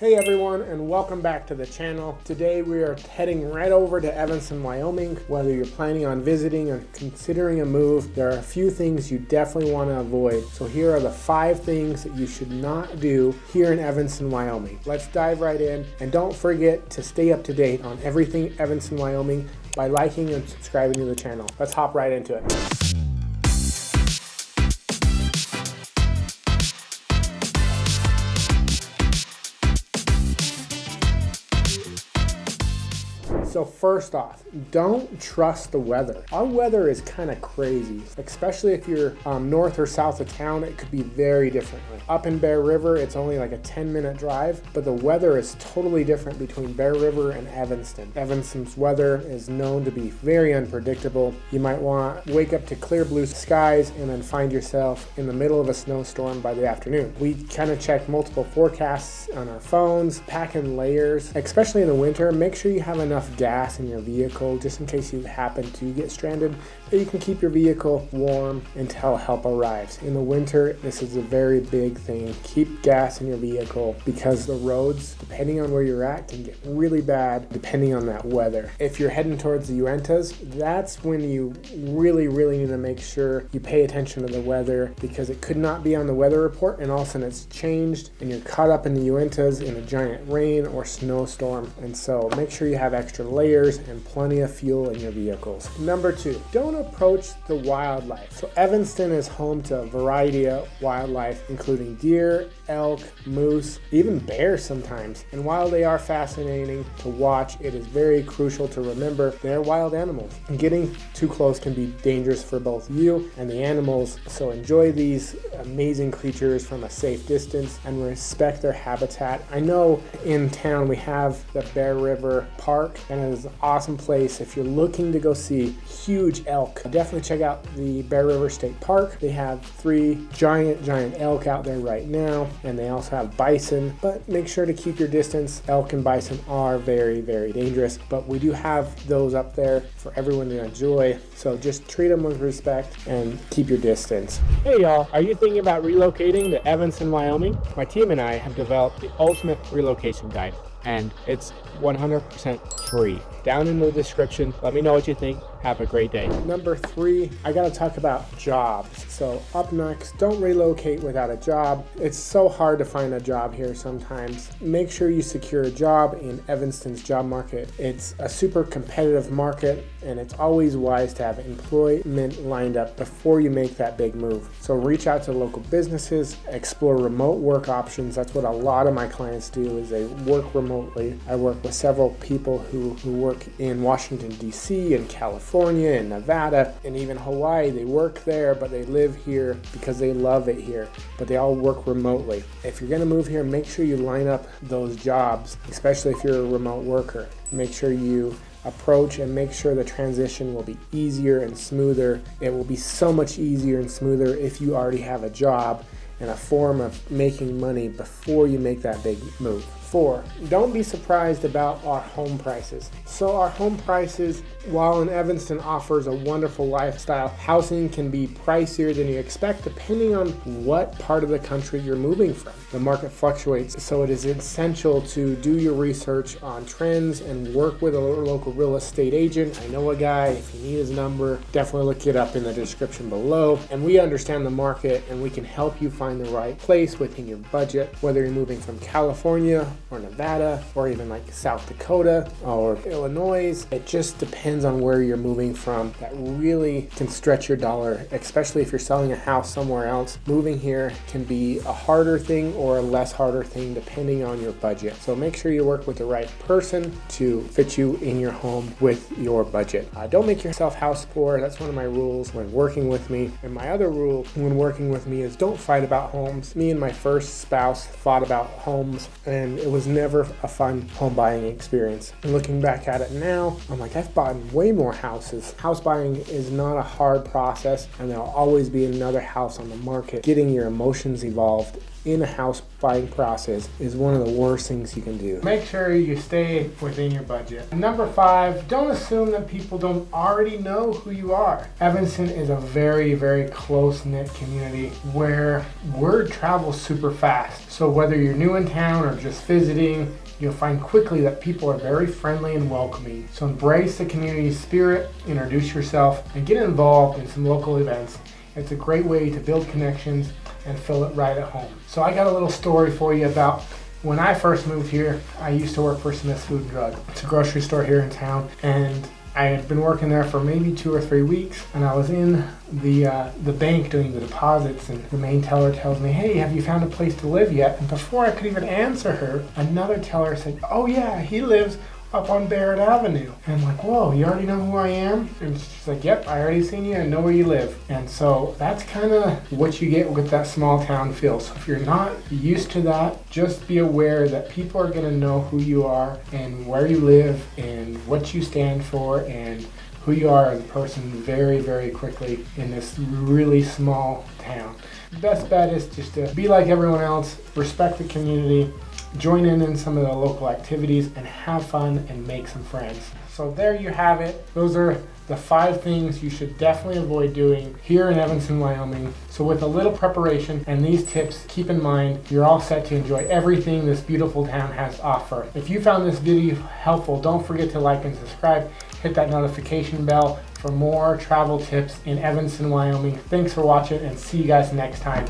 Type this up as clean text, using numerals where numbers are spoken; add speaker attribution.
Speaker 1: Hey everyone, and welcome back to the channel. Today we are heading right over to Evanston, Wyoming. Whether you're planning on visiting or considering a move, there are a few things you definitely want to avoid. So here are the 5 things that you should not do here in Evanston, Wyoming. Let's dive right in, and don't forget to stay up to date on everything Evanston, Wyoming by liking and subscribing to the channel. Let's hop right into it. So first off, don't trust the weather. Our weather is kind of crazy, especially if you're north or south of town. It could be very differently. Up in Bear River, it's only like a 10-minute drive, but the weather is totally different between Bear River and Evanston. Evanston's weather is known to be very unpredictable. You might want to wake up to clear blue skies and then find yourself in the middle of a snowstorm by the afternoon. We kind of check multiple forecasts on our phones, pack in layers, especially in the winter. Make sure you have enough gas in your vehicle just in case you happen to get stranded, that you can keep your vehicle warm until help arrives. In the winter, this is a very big thing. Keep gas in your vehicle because the roads, depending on where you're at, can get really bad depending on that weather. If you're heading towards the Uintas, that's when you really need to make sure you pay attention to the weather, because it could not be on the weather report and all of a sudden it's changed and you're caught up in the Uintas in a giant rain or snowstorm. And so make sure you have extra layers and plenty of fuel in your vehicles. Number 2, don't approach the wildlife. So Evanston is home to a variety of wildlife, including deer, elk, moose, even bears sometimes. And while they are fascinating to watch, it is very crucial to remember they're wild animals. Getting too close can be dangerous for both you and the animals, so enjoy these amazing creatures from a safe distance and respect their habitat. I know in town we have the Bear River Park, and it is an awesome place if you're looking to go see huge elk. Definitely check out the Bear River State Park. They have 3 giant elk out there right now, and they also have bison, but make sure to keep your distance. Elk and bison are very dangerous, but we do have those up there for everyone to enjoy, so just treat them with respect and keep your distance. Hey y'all, are you thinking about relocating to Evanston, Wyoming? My team and I have developed the ultimate relocation guide, and it's 100% free. Down in the description, let me know what you think. Have a great day. Number 3, I gotta talk about jobs. So up next, don't relocate without a job. It's so hard to find a job here sometimes. Make sure you secure a job in Evanston's job market. It's a super competitive market, and it's always wise to have employment lined up before you make that big move. So reach out to local businesses, explore remote work options. That's what a lot of my clients do, is they work remotely. I work with several people who work in Washington, D.C. and California and Nevada and even Hawaii. They work there, but they live here because they love it here, but they all work remotely. If you're gonna move here, make sure you line up those jobs, especially if you're a remote worker. Make sure you approach and make sure the transition will be easier and smoother. It will be so much easier and smoother if you already have a job and a form of making money before you make that big move. 4, don't be surprised about our home prices. So our home prices, while in Evanston offers a wonderful lifestyle, housing can be pricier than you expect depending on what part of the country you're moving from. The market fluctuates, so it is essential to do your research on trends and work with a local real estate agent. I know a guy. If you need his number, definitely look it up in the description below. And we understand the market, and we can help you find the right place within your budget, whether you're moving from California or Nevada or even like South Dakota or Illinois. It just depends on where you're moving from. That really can stretch your dollar, especially if you're selling a house somewhere else. Moving here can be a harder thing or a less harder thing depending on your budget. So make sure you work with the right person to fit you in your home with your budget. Don't make yourself house poor. That's one of my rules when working with me. And my other rule when working with me is don't fight about homes. Me and my first spouse fought about homes, and it was never a fun home buying experience. And looking back at it now, I'm like, I've bought way more houses. House buying is not a hard process, and there'll always be another house on the market. Getting your emotions involved in a house buying process is one of the worst things you can do. Make sure you stay within your budget. Number 5, don't assume that people don't already know who you are. Evanston is a very, very close-knit community where word travels super fast. So whether you're new in town or just visiting, you'll find quickly that people are very friendly and welcoming. So embrace the community spirit, introduce yourself, and get involved in some local events. It's a great way to build connections and feel it right at home. So I got a little story for you about when I first moved here. I used to work for Smith's Food and Drug. It's a grocery store here in town, and I had been working there for maybe 2 or 3 weeks, and I was in the bank doing the deposits, and the main teller tells me, "Hey, have you found a place to live yet?" And before I could even answer her, another teller said, "Oh yeah, he lives up on Barrett Avenue." And I'm like, "Whoa, you already know who I am?" And she's like, "Yep, I already seen you and know where you live." And so that's kind of what you get with that small town feel. So if you're not used to that, just be aware that people are going to know who you are and where you live and what you stand for and who you are as a person very, very quickly in this really small town. The best bet is just to be like everyone else, respect the community, join in some of the local activities, and have fun and make some friends. So there you have it. Those are the 5 things you should definitely avoid doing here in Evanston, Wyoming. So with a little preparation and these tips, keep in mind you're all set to enjoy everything this beautiful town has to offer. If you found this video helpful, don't forget to like and subscribe. Hit that notification bell for more travel tips in Evanston, Wyoming. Thanks for watching, and see you guys next time.